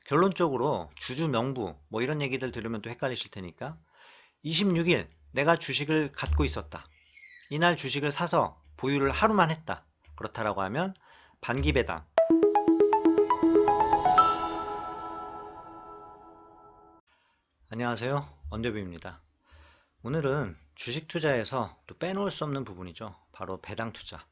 결론적으로 주주 명부 뭐 이런 얘기들 들으면 또 헷갈리실 테니까 26일 내가 주식을 갖고 있었다. 이날 주식을 사서 보유를 하루만 했다. 그렇다라고 하면 반기 배당. 안녕하세요. 언더뷰입니다. 오늘은 주식 투자에서 또 빼놓을 수 없는 부분이죠. 바로 배당 투자.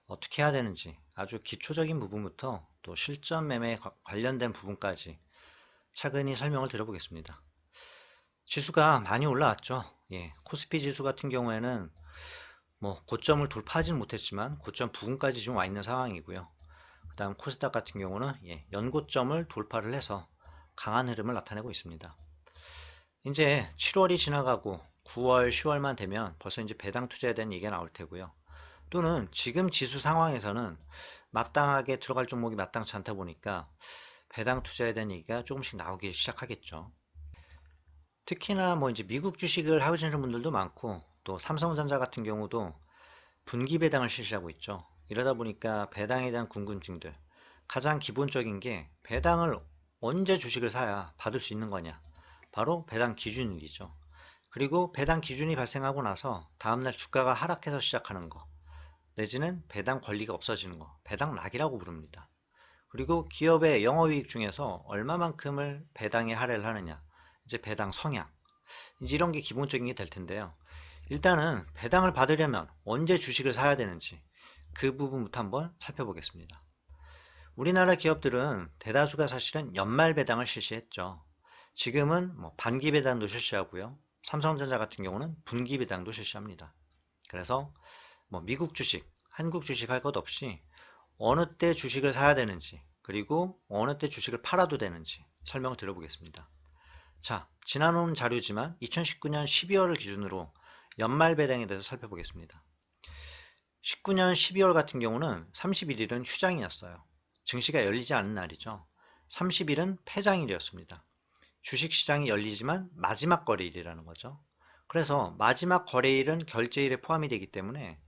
어떻게 해야 되는지 아주 기초적인 부분부터 또 실전 매매 관련된 부분까지 차근히 설명을 드려보겠습니다. 지수가 많이 올라왔죠. 코스피 지수 같은 경우에는 뭐 고점을 돌파하지는 못했지만 고점 부근까지 지금 와 있는 상황이고요. 그 다음 코스닥 같은 경우는 연고점을 돌파를 해서 강한 흐름을 나타내고 있습니다. 이제 7월이 지나가고 9월, 10월만 되면 벌써 이제 배당 투자에 대한 얘기가 나올 테고요. 또는 지금 지수 상황에서는 마땅하게 들어갈 종목이 마땅치 않다 보니까 배당 투자에 대한 얘기가 조금씩 나오기 시작하겠죠. 특히나 뭐 이제 미국 주식을 하시는 분들도 많고 또 삼성전자 같은 경우도 분기 배당을 실시하고 있죠. 이러다 보니까 배당에 대한 궁금증들 가장 기본적인 게 배당을 언제 주식을 사야 받을 수 있는 거냐, 바로 배당 기준일이죠. 그리고 배당 기준이 발생하고 나서 다음날 주가가 하락해서 시작하는 거, 내지는 배당 권리가 없어지는 거, 배당 락이라고 부릅니다. 그리고 기업의 영업이익 중에서 얼마만큼을 배당에 할애를 하느냐, 이제 배당 성향, 이제 이런 게 기본적인 게 될 텐데요. 일단은 배당을 받으려면 언제 주식을 사야 되는지 그 부분부터 한번 살펴보겠습니다. 우리나라 기업들은 대다수가 사실은 연말 배당을 실시했죠. 지금은 뭐 반기 배당도 실시하고요. 삼성전자 같은 경우는 분기 배당도 실시합니다. 그래서 뭐 미국 주식, 한국 주식 할 것 없이 어느 때 주식을 사야 되는지, 그리고 어느 때 주식을 팔아도 되는지 설명을 드려보겠습니다. 자, 지난번 자료지만 2019년 12월을 기준으로 연말 배당에 대해서 살펴보겠습니다. 19년 12월 같은 경우는 31일은 휴장이었어요. 증시가 열리지 않은 날이죠. 30일은 폐장일이었습니다. 주식시장이 열리지만 마지막 거래일이라는 거죠. 그래서 마지막 거래일은 결제일에 포함이 되기 때문에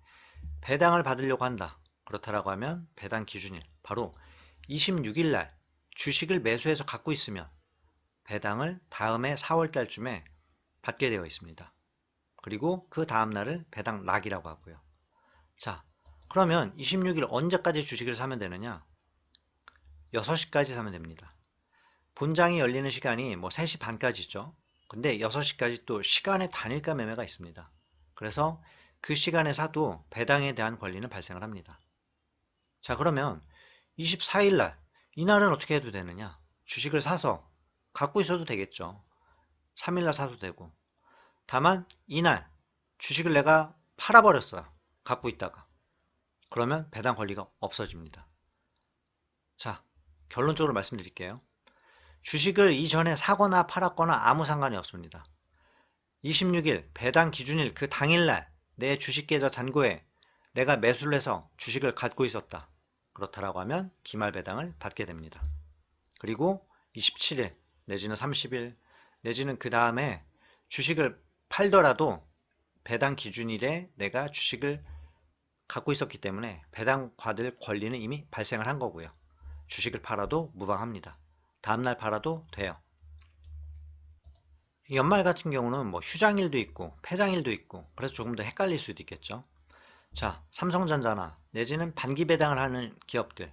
배당을 받으려고 한다. 그렇다라고 하면 배당 기준일, 바로 26일 날 주식을 매수해서 갖고 있으면 배당을 다음해 4월 달쯤에 받게 되어 있습니다. 그리고 그 다음 날을 배당 락이라고 하고요. 자, 그러면 26일 언제까지 주식을 사면 되느냐? 6시까지 사면 됩니다. 본장이 열리는 시간이 뭐 3시 반까지죠. 근데 6시까지 또 시간의 단일가 매매가 있습니다. 그래서 그 시간에 사도 배당에 대한 권리는 발생을 합니다. 자, 그러면 24일 날, 이날은 어떻게 해도 되느냐? 주식을 사서 갖고 있어도 되겠죠. 3일 날 사도 되고. 다만 이날 주식을 내가 팔아버렸어요. 갖고 있다가. 그러면 배당 권리가 없어집니다. 자, 결론적으로 말씀드릴게요. 주식을 이전에 사거나 팔았거나 아무 상관이 없습니다. 26일 배당 기준일 그 당일날 내 주식계좌 잔고에 내가 매수를 해서 주식을 갖고 있었다. 그렇다라고 하면 기말 배당을 받게 됩니다. 그리고 27일 내지는 30일 내지는 그 다음에 주식을 팔더라도 배당 기준일에 내가 주식을 갖고 있었기 때문에 배당 받을 권리는 이미 발생을 한 거고요. 주식을 팔아도 무방합니다. 다음날 팔아도 돼요. 연말 같은 경우는 뭐 휴장일도 있고 폐장일도 있고 그래서 조금 더 헷갈릴 수도 있겠죠. 자, 삼성전자나 내지는 반기 배당을 하는 기업들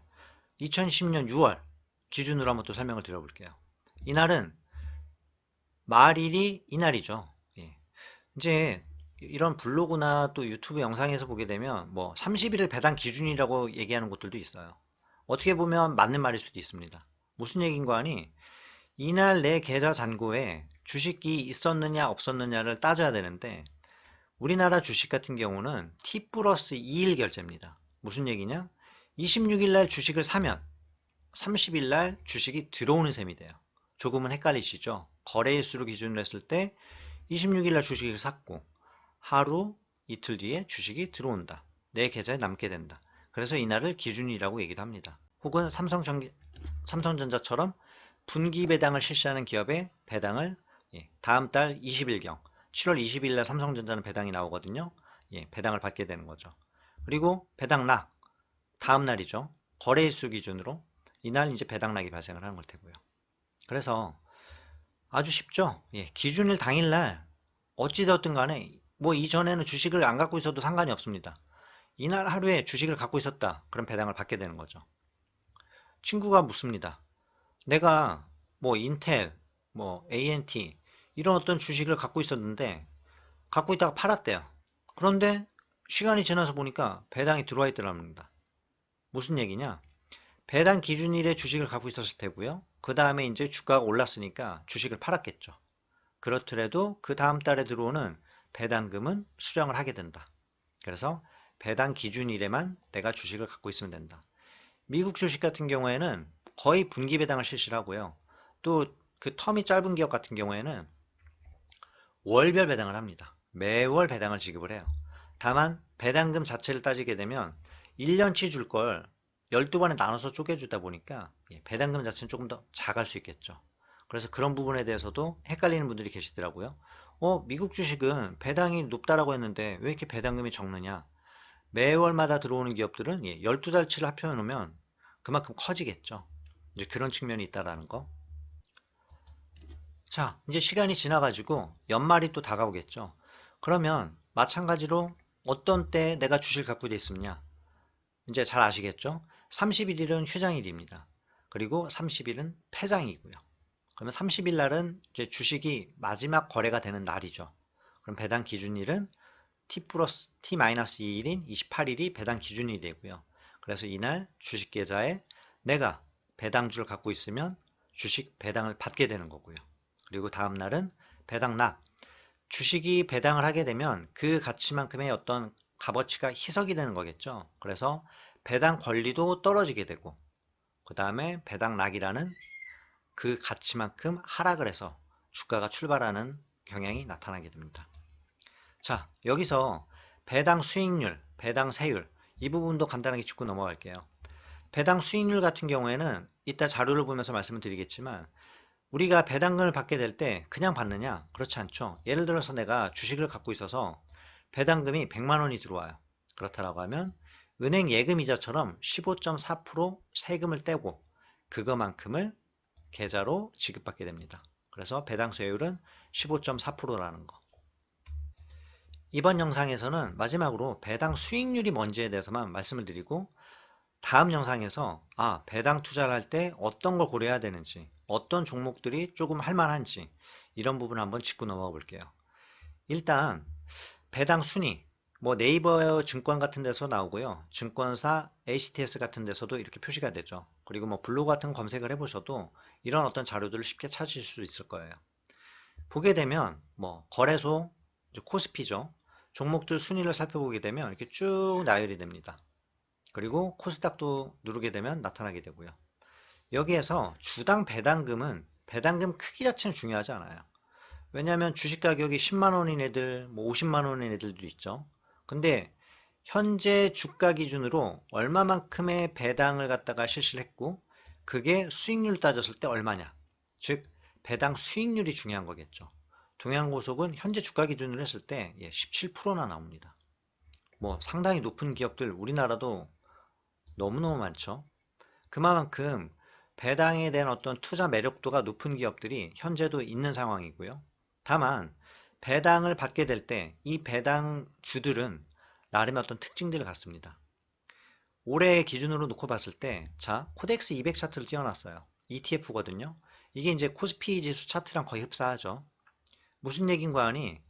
2010년 6월 기준으로 한번 또 설명을 드려볼게요. 이날은 말일이 이날이죠. 이제 이런 블로그나 또 유튜브 영상에서 보게 되면 뭐 30일을 배당 기준이라고 얘기하는 곳들도 있어요. 어떻게 보면 맞는 말일 수도 있습니다. 무슨 얘기인가 하니 이날 내 계좌 잔고에 주식이 있었느냐 없었느냐를 따져야 되는데 우리나라 주식 같은 경우는 T 플러스 2일 결제입니다. 무슨 얘기냐? 26일 날 주식을 사면 30일 날 주식이 들어오는 셈이 돼요. 조금은 헷갈리시죠? 거래일수를 기준으로 했을 때 26일 날 주식을 샀고 하루 이틀 뒤에 주식이 들어온다. 내 계좌에 남게 된다. 그래서 이날을 기준이라고 얘기를 합니다. 혹은 삼성전자처럼 분기 배당을 실시하는 기업의 배당을 다음 달 20일경 7월 20일 날 삼성전자는 배당이 나오거든요. 배당을 받게 되는 거죠. 그리고 배당락 다음 날이죠. 거래일수 기준으로 이날 이제 배당락이 발생을 하는 걸 테고요. 그래서 아주 쉽죠. 예, 기준일 당일날 어찌되었든 간에 뭐 이전에는 주식을 안 갖고 있어도 상관이 없습니다. 이날 하루에 주식을 갖고 있었다. 그럼 배당을 받게 되는 거죠. 친구가 묻습니다. 내가 뭐 인텔, 뭐 ANT 이런 어떤 주식을 갖고 있었는데 갖고 있다가 팔았대요. 그런데 시간이 지나서 보니까 배당이 들어와 있더랍니다. 무슨 얘기냐? 배당 기준일에 주식을 갖고 있었을 테고요. 그 다음에 이제 주가가 올랐으니까 주식을 팔았겠죠. 그렇더라도 그 다음 달에 들어오는 배당금은 수령을 하게 된다. 그래서 배당 기준일에만 내가 주식을 갖고 있으면 된다. 미국 주식 같은 경우에는 거의 분기 배당을 실시를 하고요. 또 그 텀이 짧은 기업 같은 경우에는 월별 배당을 합니다. 매월 배당을 지급을 해요. 다만 배당금 자체를 따지게 되면 1년치 줄 걸 12번에 나눠서 쪼개주다 보니까 배당금 자체는 조금 더 작을 수 있겠죠. 그래서 그런 부분에 대해서도 헷갈리는 분들이 계시더라고요. 미국 주식은 배당이 높다라고 했는데 왜 이렇게 배당금이 적느냐? 매월마다 들어오는 기업들은 12달치를 합해 놓으면 그만큼 커지겠죠. 이제 그런 측면이 있다라는 거. 자, 이제 시간이 지나가지고 연말이 또 다가오겠죠. 그러면 마찬가지로 어떤 때 내가 주식을 갖고 있으냐? 이제 잘 아시겠죠? 31일은 휴장일입니다. 그리고 30일은 폐장이고요. 그러면 30일 날은 이제 주식이 마지막 거래가 되는 날이죠. 그럼 배당 기준일은 T 플러스 T-2일인 28일이 배당 기준일이 되고요. 그래서 이날 주식 계좌에 내가 배당주를 갖고 있으면 주식 배당을 받게 되는 거고요. 그리고 다음 날은 배당 납. 주식이 배당을 하게 되면 그 가치만큼의 어떤 값어치가 희석이 되는 거겠죠. 그래서 배당 권리도 떨어지게 되고 그 다음에 배당 낙이라는 그 가치만큼 하락을 해서 주가가 출발하는 경향이 나타나게 됩니다. 자, 여기서 배당 수익률, 배당 세율 이 부분도 간단하게 짚고 넘어갈게요. 배당 수익률 같은 경우에는 이따 자료를 보면서 말씀을 드리겠지만 우리가 배당금을 받게 될 때 그냥 받느냐? 그렇지 않죠. 예를 들어서 내가 주식을 갖고 있어서 배당금이 100만 원이 들어와요. 그렇다라고 하면 은행 예금이자처럼 15.4% 세금을 떼고 그거만큼을 계좌로 지급받게 됩니다. 그래서 배당 수익률은 15.4%라는 거. 이번 영상에서는 마지막으로 배당 수익률이 뭔지에 대해서만 말씀을 드리고 다음 영상에서 배당 투자를 할 때 어떤 걸 고려해야 되는지 어떤 종목들이 조금 할만한지 이런 부분을 한번 짚고 넘어가 볼게요. 일단 배당 순위 뭐 네이버 증권 같은 데서 나오고요. 증권사 HTS 같은 데서도 이렇게 표시가 되죠. 그리고 뭐 블로그 같은 검색을 해보셔도 이런 어떤 자료들을 쉽게 찾으실 수 있을 거예요. 보게 되면 뭐 거래소, 코스피죠. 종목들 순위를 살펴보게 되면 이렇게 쭉 나열이 됩니다. 그리고 코스닥도 누르게 되면 나타나게 되고요. 여기에서 주당 배당금은 배당금 크기 자체는 중요하지 않아요. 왜냐하면 주식 가격이 10만 원인 애들, 뭐 50만 원인 애들도 있죠. 근데 현재 주가 기준으로 얼마만큼의 배당을 갖다가 실시를 했고 그게 수익률 따졌을 때 얼마냐. 즉 배당 수익률이 중요한 거겠죠. 동양고속은 현재 주가 기준으로 했을 때 17%나 나옵니다. 뭐 상당히 높은 기업들 우리나라도 너무너무 많죠. 그만큼 배당에 대한 어떤 투자 매력도가 높은 기업들이 현재도 있는 상황이고요. 다만 배당을 받게 될 때 이 배당주들은 나름의 어떤 특징들을 갖습니다. 올해 기준으로 놓고 봤을 때 자, 코덱스 200 차트를 띄워놨어요. ETF거든요. 이게 이제 코스피 지수 차트랑 거의 흡사하죠. 무슨 얘긴가 하니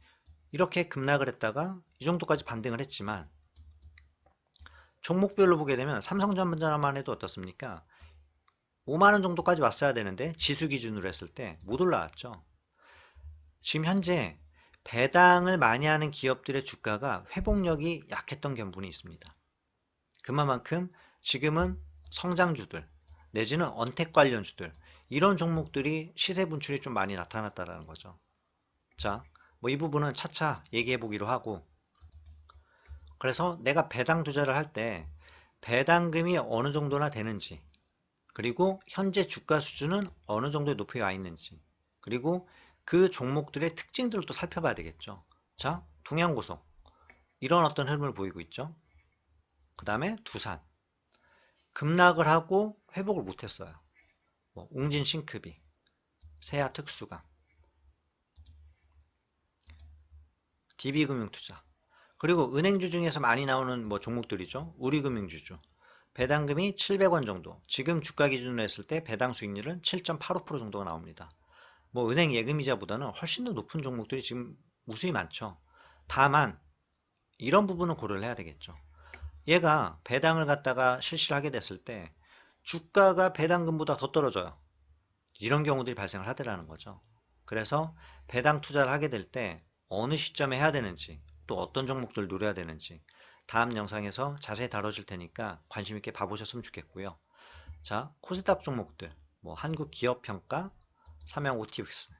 이렇게 급락을 했다가 이 정도까지 반등을 했지만 종목별로 보게 되면 삼성전자만 해도 어떻습니까? 5만원 정도까지 왔어야 되는데 지수 기준으로 했을 때 못 올라왔죠. 지금 현재 배당을 많이 하는 기업들의 주가가 회복력이 약했던 부분이 있습니다. 그만큼 지금은 성장주들 내지는 언택 관련주들 이런 종목들이 시세 분출이 좀 많이 나타났다는 거죠. 자, 뭐 이 부분은 차차 얘기해 보기로 하고 그래서 내가 배당 투자를 할 때 배당금이 어느 정도나 되는지 그리고 현재 주가 수준은 어느 정도의 높이가 와 있는지 그리고 그 종목들의 특징들을 또 살펴봐야 되겠죠. 자, 동양고속 이런 어떤 흐름을 보이고 있죠. 그 다음에 두산 급락을 하고 회복을 못했어요. 뭐 웅진 싱크비 세아 특수감, DB금융투자. 그리고 은행주 중에서 많이 나오는 뭐 종목들이죠. 우리금융주주. 배당금이 700원 정도. 지금 주가 기준으로 했을 때 배당 수익률은 7.85% 정도가 나옵니다. 뭐 은행 예금이자보다는 훨씬 더 높은 종목들이 지금 우수히 많죠. 다만 이런 부분은 고려를 해야 되겠죠. 얘가 배당을 갖다가 실시를 하게 됐을 때 주가가 배당금보다 더 떨어져요. 이런 경우들이 발생을 하더라는 거죠. 그래서 배당 투자를 하게 될 때 어느 시점에 해야 되는지, 또 어떤 종목들 노려야 되는지 다음 영상에서 자세히 다뤄줄 테니까 관심 있게 봐보셨으면 좋겠고요. 자, 코스닥 종목들, 뭐 한국기업평가, 삼양 OTX,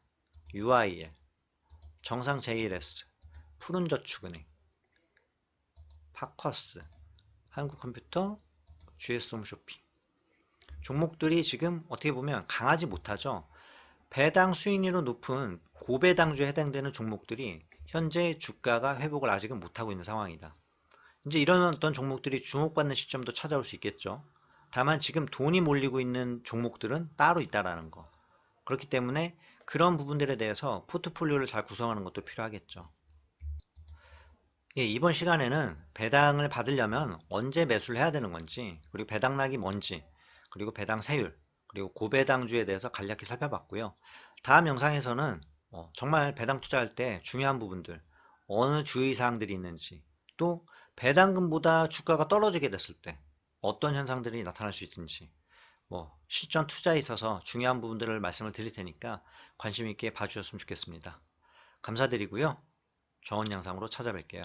UIL, 정상 JLS, 푸른저축은행, 파커스, 한국컴퓨터, GS홈쇼핑. 종목들이 지금 어떻게 보면 강하지 못하죠. 배당 수익률이 높은 고배당주에 해당되는 종목들이 현재 주가가 회복을 아직은 못하고 있는 상황이다. 이제 이런 어떤 종목들이 주목받는 시점도 찾아올 수 있겠죠. 다만 지금 돈이 몰리고 있는 종목들은 따로 있다라는 거. 그렇기 때문에 그런 부분들에 대해서 포트폴리오를 잘 구성하는 것도 필요하겠죠. 예, 이번 시간에는 배당을 받으려면 언제 매수를 해야 되는 건지, 그리고 배당락이 뭔지, 그리고 배당 세율, 그리고 고배당주에 대해서 간략히 살펴봤고요. 다음 영상에서는 정말 배당 투자할 때 중요한 부분들, 어느 주의사항들이 있는지, 또 배당금보다 주가가 떨어지게 됐을 때 어떤 현상들이 나타날 수 있는지, 뭐 실전 투자에 있어서 중요한 부분들을 말씀을 드릴 테니까 관심 있게 봐주셨으면 좋겠습니다. 감사드리고요. 좋은 영상으로 찾아뵐게요.